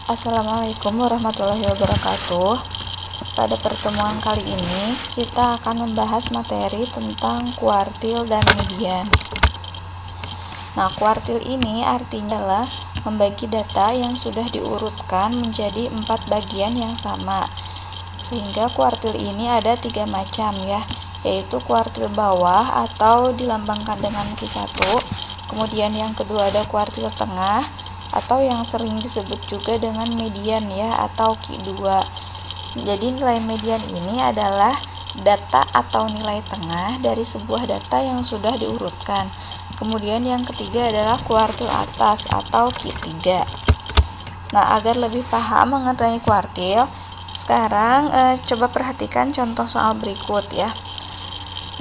Assalamualaikum warahmatullahi wabarakatuh. Pada pertemuan kali ini kita akan membahas materi tentang kuartil dan median. Nah, kuartil ini artinya adalah membagi data yang sudah diurutkan menjadi 4 bagian yang sama. Sehingga kuartil ini ada 3 macam ya, yaitu kuartil bawah atau dilambangkan dengan Q1. Kemudian yang kedua ada kuartil tengah atau yang sering disebut juga dengan median ya, atau Q2. Jadi nilai median ini adalah data atau nilai tengah dari sebuah data yang sudah diurutkan. Kemudian yang ketiga adalah kuartil atas atau Q3. Nah, agar lebih paham mengenai kuartil, sekarang coba perhatikan contoh soal berikut ya.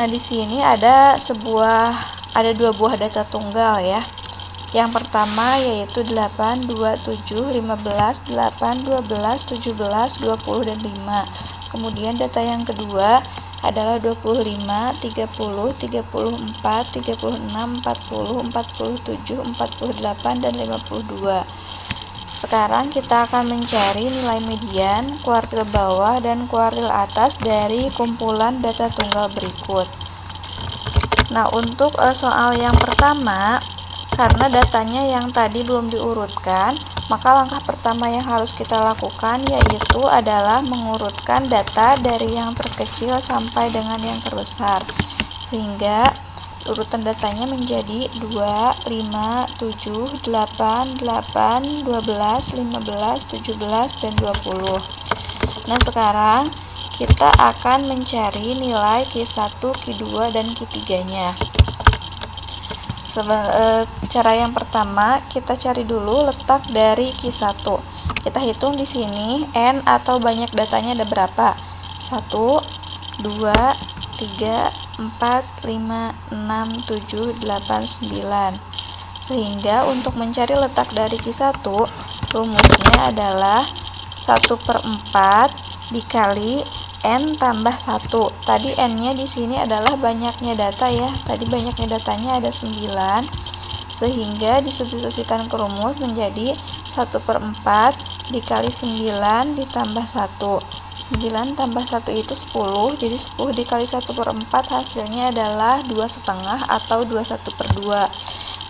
Nah, di sini ada dua buah data tunggal ya. Yang pertama yaitu 8, 2, 7, 15, 8, 12, 17, 20, dan 5. Kemudian data yang kedua adalah 25, 30, 34, 36, 40, 47, 48, dan 52. Sekarang kita akan mencari nilai median, kuartil bawah, dan kuartil atas dari kumpulan data tunggal berikut. Nah, untuk soal yang pertama, karena datanya yang tadi belum diurutkan, maka langkah pertama yang harus kita lakukan yaitu adalah mengurutkan data dari yang terkecil sampai dengan yang terbesar, sehingga urutan datanya menjadi 2, 5, 7, 8, 8, 12, 15, 17, dan 20. Nah, sekarang kita akan mencari nilai Q1, Q2, dan Q3-nya. Cara yang pertama, kita cari dulu letak dari Q1. Kita hitung di sini N atau banyak datanya ada berapa? 1, 2, 3, 4, 5, 6, 7, 8, 9. Sehingga untuk mencari letak dari Q1, rumusnya adalah 1/4 dikali N tambah 1. Tadi N-nya di sini adalah banyaknya data ya. Tadi banyaknya datanya ada 9. Sehingga disubstitusikan ke rumus menjadi 1/4 dikali 9 ditambah 1. 9 tambah 1 itu 10. Jadi 10 dikali 1/4 hasilnya adalah 2,5 atau 21/2.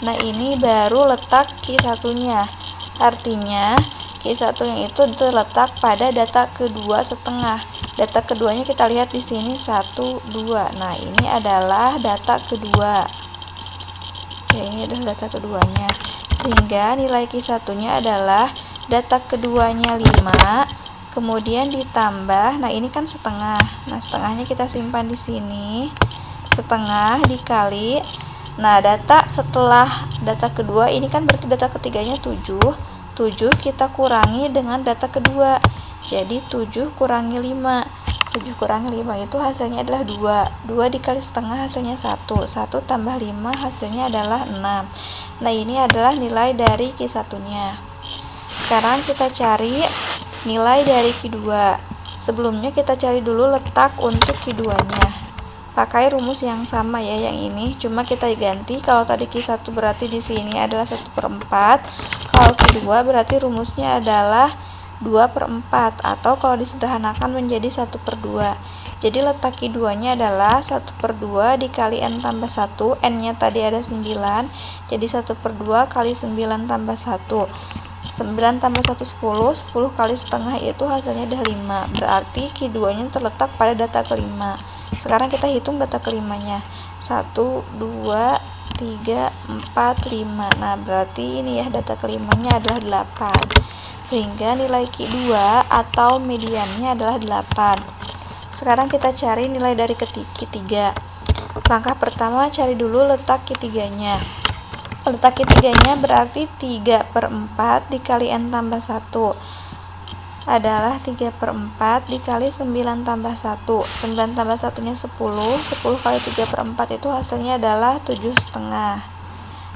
Nah, ini baru letak Q1-nya. Artinya Q1-nya itu terletak pada data kedua setengah. Data keduanya kita lihat di sini 1, 2. Nah, ini adalah data kedua. Ya, ini adalah data keduanya. Sehingga nilai Q1-nya adalah data keduanya 5, kemudian ditambah, nah ini kan setengah. Nah, setengahnya kita simpan di sini. Setengah dikali, nah data setelah data kedua ini kan berarti data ketiganya 7. 7 kita kurangi dengan data kedua. Jadi 7 kurangi 5. 7 kurangi 5 itu hasilnya adalah 2. 2 dikali setengah hasilnya 1. 1 tambah 5 hasilnya adalah 6. Nah, ini adalah nilai dari Q1-nya. Sekarang kita cari nilai dari Q2. Sebelumnya kita cari dulu letak untuk Q2-nya. Pakai rumus yang sama ya, yang ini cuma kita ganti. Kalau tadi Q1 berarti di sini adalah 1/4. Kalau Q2 berarti rumusnya adalah 2/4, atau kalau disederhanakan menjadi 1/2. Jadi letak Q2-nya adalah 1/2 dikali N tambah 1. N-nya tadi ada 9. Jadi 1/2 kali 9 tambah 1. 9 tambah 1 10. 10 kali setengah itu hasilnya adalah 5. Berarti Q2-nya terletak pada data kelima. Sekarang kita hitung data kelimanya. 1, 2, 3, 4, 5. Nah, berarti ini ya data kelimanya adalah 8. Sehingga nilai Q2 atau mediannya adalah 8. Sekarang kita cari nilai dari Q3. Langkah pertama, cari dulu letak Q3-nya. Letak Q3-nya berarti 3/4 dikali N tambah 1 adalah 3/4 dikali 9 tambah 1. 9 tambah 1-nya 10. 10 kali 3/4 itu hasilnya adalah 7,5.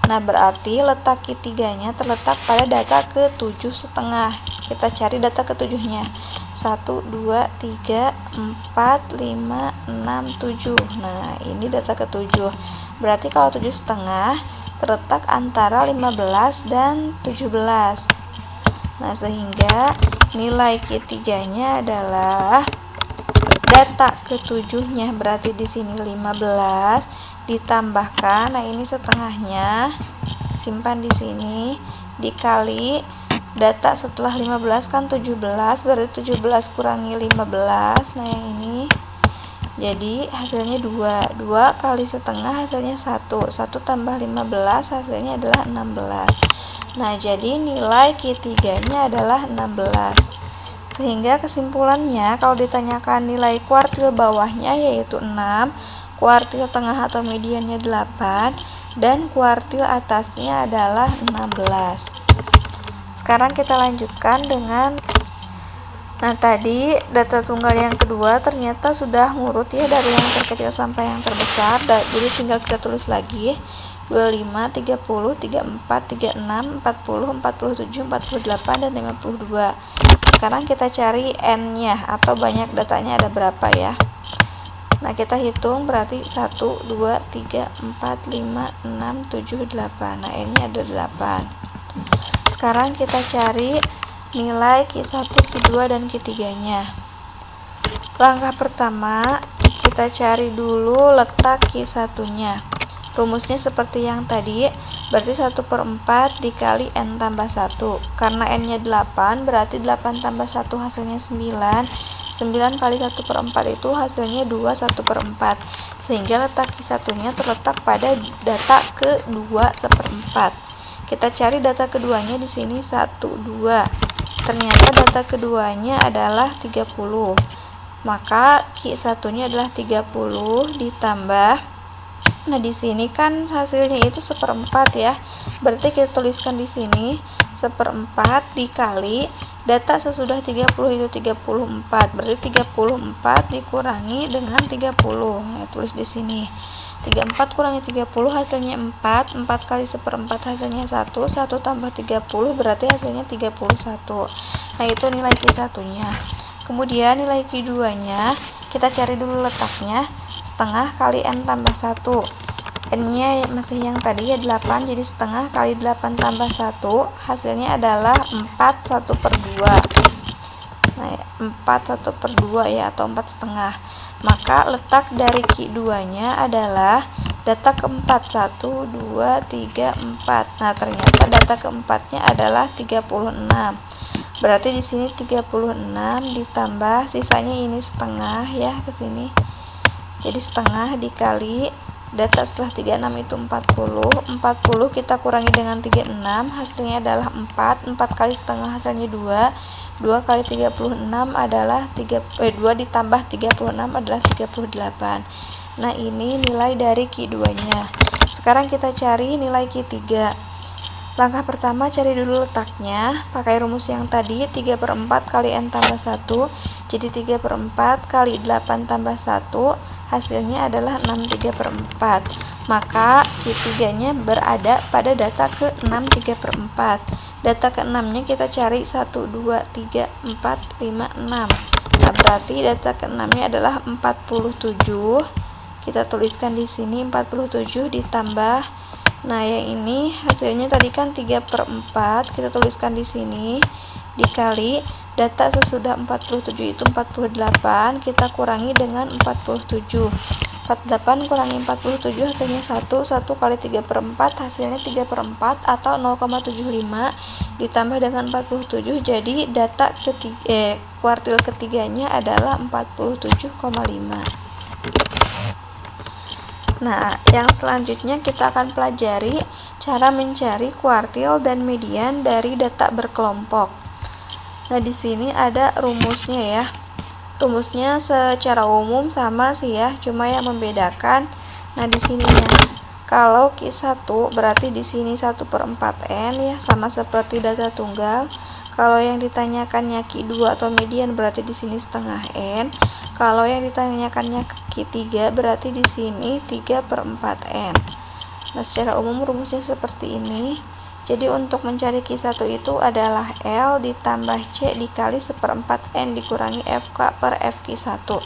Nah, berarti letak Q3-nya terletak pada data ke-7,5. Kita cari data ke-7-nya. 1, 2, 3, 4, 5, 6, 7. Nah, ini data ke-7. Berarti kalau 7,5 terletak antara 15 dan 17. Nah, sehingga nilai Q3-nya adalah data ketujuhnya, berarti di sini 15 ditambahkan, nah ini setengahnya, simpan di sini, dikali data setelah 15 kan 17, berarti 17 kurangi 15, nah yang ini jadi hasilnya 2 kali setengah hasilnya 1 tambah 15 hasilnya adalah 16. Nah, jadi nilai Q3-nya adalah 16. Sehingga kesimpulannya kalau ditanyakan nilai kuartil bawahnya yaitu 6, kuartil tengah atau mediannya 8, dan kuartil atasnya adalah 16. Sekarang kita lanjutkan dengan tadi data tunggal yang kedua ternyata sudah ngurut ya dari yang terkecil sampai yang terbesar. Jadi tinggal kita tulis lagi 25, 30, 34, 36, 40, 47, 48, dan 52. Sekarang kita cari N-nya atau banyak datanya ada berapa ya. Nah, kita hitung berarti 1, 2, 3, 4, 5, 6, 7, 8. Nah, N-nya ada 8. Sekarang kita cari nilai Q1, Q2, dan Q3-nya. Langkah pertama, kita cari dulu letak Q1-nya. Rumusnya seperti yang tadi, berarti 1/4 dikali N tambah 1. Karena N-nya 8, berarti 8 tambah 1 hasilnya 9. 9 kali 1/4 itu hasilnya 2 1/4. Sehingga letak Q1-nya terletak pada data ke-2 1/4. Kita cari data keduanya di sini 1, 2. Ternyata data keduanya adalah 30. Maka Q1-nya adalah 30 ditambah, nah di sini kan hasilnya itu 1/4 ya. Berarti kita tuliskan di sini 1/4 dikali data sesudah 30 itu 34. Berarti 34 dikurangi dengan 30. Nah, tulis di sini. 34 kurangi 30 hasilnya 4. 4 kali 1/4 hasilnya 1. 1 tambah 30 berarti hasilnya 31. Nah, itu nilai Q1-nya. Kemudian nilai Q2-nya kita cari dulu letaknya. Setengah kali N tambah 1. N-nya masih yang tadi ya 8, jadi setengah kali 8 tambah 1 hasilnya adalah 4 1/2. Nah, 4 1/2 ya, atau 4 setengah. Maka letak dari Q2-nya adalah data keempat 1, 2, 3, 4. Nah, ternyata data keempatnya adalah 36. Berarti di sini 36 ditambah sisanya ini setengah ya ke sini. Jadi setengah dikali data setelah 36 itu 40. 40 kita kurangi dengan 36 hasilnya adalah 4. 4 kali setengah hasilnya 2. 2 kali 36 adalah 2 ditambah 36 adalah 38. Nah, ini nilai dari Q2-nya. Sekarang kita cari nilai Q3. Langkah pertama, cari dulu letaknya. Pakai rumus yang tadi, 3/4 kali N tambah 1. Jadi 3/4 kali 8 tambah 1. Hasilnya adalah 6 3/4. Maka Q3-nya berada pada data ke-6 3/4. Data ke-6-nya kita cari 1, 2, 3, 4, 5, 6. Nah, berarti data ke-6-nya adalah 47. Kita tuliskan di sini 47 ditambah, nah yang ini hasilnya tadi kan 3/4, kita tuliskan di sini dikali data sesudah 47 itu 48, kita kurangi dengan 47. 48 kurangi 47 hasilnya 1. 1 kali 3/4 hasilnya 3/4 atau 0,75 ditambah dengan 47, jadi data kuartil ketiganya adalah 47,5. Nah, yang selanjutnya kita akan pelajari cara mencari kuartil dan median dari data berkelompok. Nah, di sini ada rumusnya ya. Rumusnya secara umum sama sih ya, cuma yang membedakan. Nah, di sininya kalau Q1 berarti di sini 1/4N ya, sama seperti data tunggal. Kalau yang ditanyakannya Q2 atau median berarti di sini setengah N. Kalau yang ditanyakannya Q3 berarti di sini 3/4N. Nah, secara umum rumusnya seperti ini. Jadi untuk mencari Q1 itu adalah L ditambah C dikali 1/4N dikurangi FK per FQ1.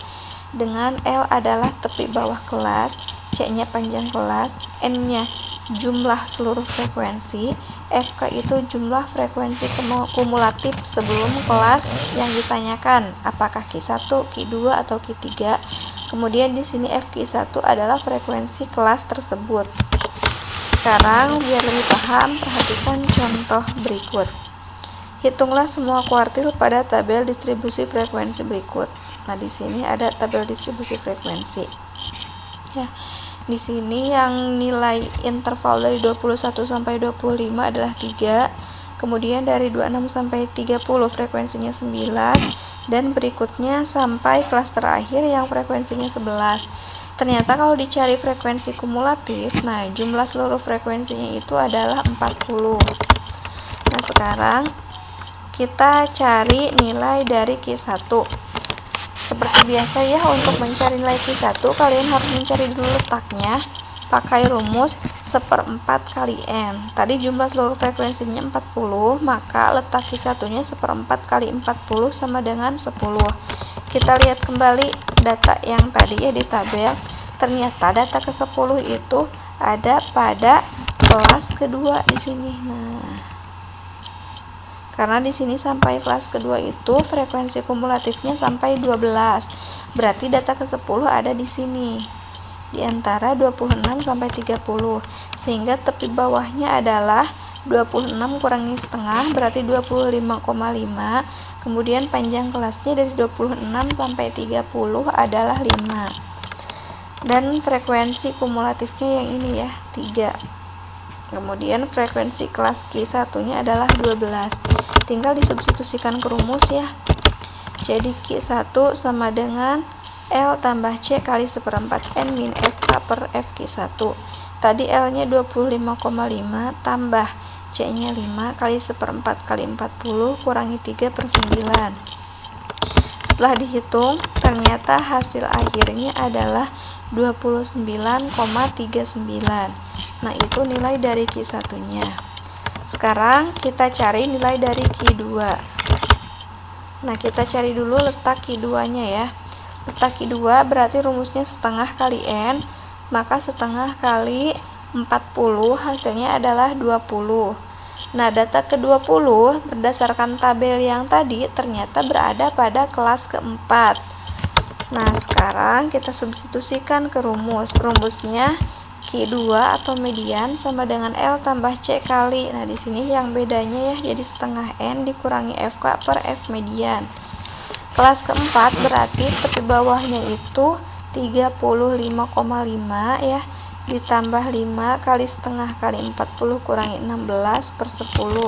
Dengan L adalah tepi bawah kelas, C-nya panjang kelas, N-nya jumlah seluruh frekuensi, FK itu jumlah frekuensi kumulatif sebelum kelas yang ditanyakan, apakah Q1, Q2 atau Q3. Kemudian di sini FQ1 adalah frekuensi kelas tersebut. Sekarang biar lebih paham, perhatikan contoh berikut. Hitunglah semua kuartil pada tabel distribusi frekuensi berikut. Nah, di sini ada tabel distribusi frekuensi. Ya, di sini yang nilai interval dari 21 sampai 25 adalah 3. Kemudian dari 26 sampai 30 frekuensinya 9 dan berikutnya sampai kelas terakhir yang frekuensinya 11. Ternyata kalau dicari frekuensi kumulatif, nah jumlah seluruh frekuensinya itu adalah 40. Nah, sekarang kita cari nilai dari Q1. Seperti biasa ya, untuk mencari nilai Q1 kalian harus mencari dulu letaknya pakai rumus 1/4 kali N. Tadi jumlah seluruh frekuensinya 40, maka letak Q1 nya 1/4 kali 40 sama dengan 10. Kita lihat kembali data yang tadi ya di tabel. Ternyata data ke-10 itu ada pada kelas kedua di sini. Nah, karena di sini sampai kelas kedua itu frekuensi kumulatifnya sampai 12. Berarti data ke-10 ada di sini. Di antara 26 sampai 30. Sehingga tepi bawahnya adalah 26 kurangi setengah berarti 25,5. Kemudian panjang kelasnya dari 26 sampai 30 adalah 5. Dan frekuensi kumulatifnya yang ini ya, 3. Kemudian frekuensi kelas Q1 nya adalah 12. Tinggal disubstitusikan ke rumus ya. Jadi Q1 sama dengan L tambah C kali 1/4 N min FK per FQ1. Tadi L nya 25,5 tambah C nya 5 kali 1/4 kali 40 kurangi 3/9. Setelah dihitung, ternyata hasil akhirnya adalah 29,39. Nah, itu nilai dari Q1 nya. Sekarang kita cari nilai dari Q2. Nah, kita cari dulu letak Q2 nya ya. Letak Q2 berarti rumusnya setengah kali N, maka setengah kali 40 hasilnya adalah 20. Nah, data ke-20 berdasarkan tabel yang tadi ternyata berada pada kelas keempat. Nah, sekarang kita substitusikan ke rumus. Rumusnya Q2 atau median sama dengan L tambah C kali. Nah, di sini yang bedanya ya, jadi setengah N dikurangi FK per F median. Kelas keempat berarti tepi bawahnya itu 35,5 ya, ditambah 5 kali setengah kali 40 kurangi 16/10.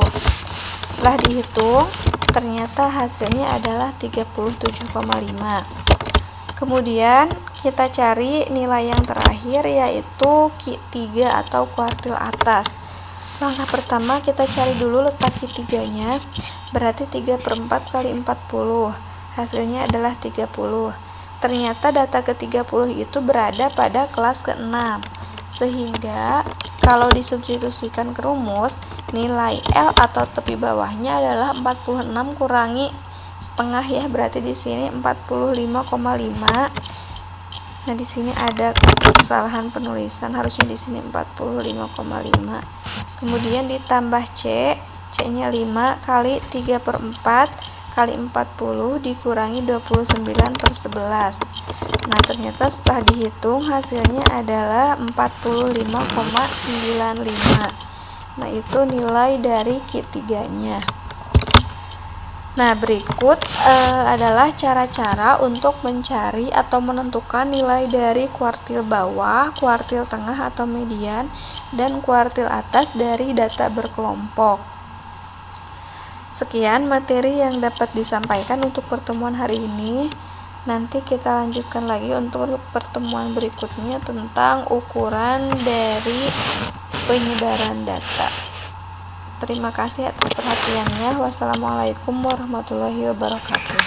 Setelah dihitung, ternyata hasilnya adalah 37,5. Kemudian kita cari nilai yang terakhir yaitu Q3 atau kuartil atas. Langkah pertama kita cari dulu letak Q3 nya, berarti 3/4 kali 40. Hasilnya adalah 30. Ternyata data ke-30 itu berada pada kelas ke-6. Sehingga kalau disubstitusikan ke rumus, nilai L atau tepi bawahnya adalah 46 kurangi setengah ya, berarti di sini 45,5. Nah, di sini ada kesalahan penulisan, harusnya di sini 45,5. Kemudian ditambah C, C-nya 5 kali 3/4 kali 40 dikurangi 29/11. Nah, ternyata setelah dihitung hasilnya adalah 45,95. Nah, itu nilai dari Q3-nya. Nah, berikut adalah cara-cara untuk mencari atau menentukan nilai dari kuartil bawah, kuartil tengah atau median, dan kuartil atas dari data berkelompok. Sekian materi yang dapat disampaikan untuk pertemuan hari ini. Nanti kita lanjutkan lagi untuk pertemuan berikutnya tentang ukuran dari penyebaran data. Terima kasih atas perhatiannya. Wassalamualaikum warahmatullahi wabarakatuh.